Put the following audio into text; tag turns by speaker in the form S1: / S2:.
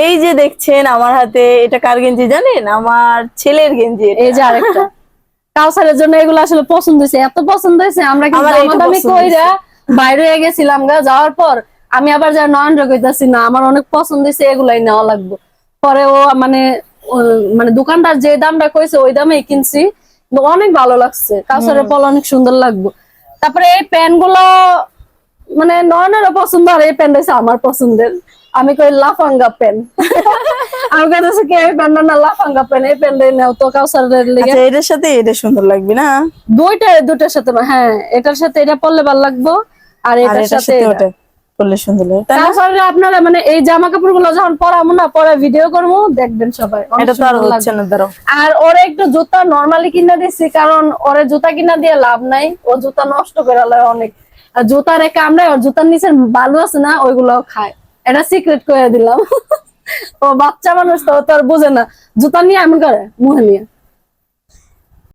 S1: এই যে দেখছেন আমার হাতে, এটা কার গেঞ্জি জানেন? আমার ছেলের গেঞ্জি।
S2: এই যে আরেকটা কাউসারের জন্য এগুলো আসলে পছন্দ হয়েছে, এত পছন্দ হয়েছে আমরা কিন্তু দামাদামি কইরা বাইরে হয়ে গেছিলাম গা। যাওয়ার পর আমি আবার যা নয়ন কইতাছি না আমার অনেক পছন্দ হয়েছে, এগুলাই নেওয়া লাগবে। পরে ও মানে মানে দোকানদার যে দামটা কইছে ওই দামেই কিনছি, অনেক ভালো লাগছে। কাউসারের পল অনেক সুন্দর লাগবে। তারপরে এই প্যান্ট গুলো মানে নয়নেরও পছন্দ, আর এই প্যান্ট হচ্ছে আমার পছন্দের। আমি কই লাফাঙ্গা প্যান্ট। আমার কাছে কি এই প্যান্ট না লাফাঙ্গা প্যান্ট, এই প্যান্ট নাও তো কাউসারের লেগে।
S1: আচ্ছা, এটার সাথে এটা সুন্দর লাগবে না?
S2: দুটার সাথে হ্যাঁ, এটার সাথে এটা পরলে ভালো লাগবে, আর এটার সাথে
S1: ওটা পরলে সুন্দর লাগবে।
S2: তাহলে আপনারা মানে এই জামা কাপড় গুলো যখন পরাবো না, পরে ভিডিও করবো দেখবেন সবাই।
S1: এটা তো আর হচ্ছে না ধরো।
S2: আর ওরে একটু জুতা নরমালি কিনা দিচ্ছি, কারণ ওরে জুতা কিনা দিয়ে লাভ নাই, ও জুতা নষ্ট করে অনেক। আর জুতা রেখে আমরা ওর জুতার নিচের বালু আছে না ওইগুলো খায়, এটা সিক্রেট করে দিলাম। ও বাচ্চা মানুষ তো, তো আর বুঝে না, জুতা নিয়ে এমন করে মুহে নিয়ে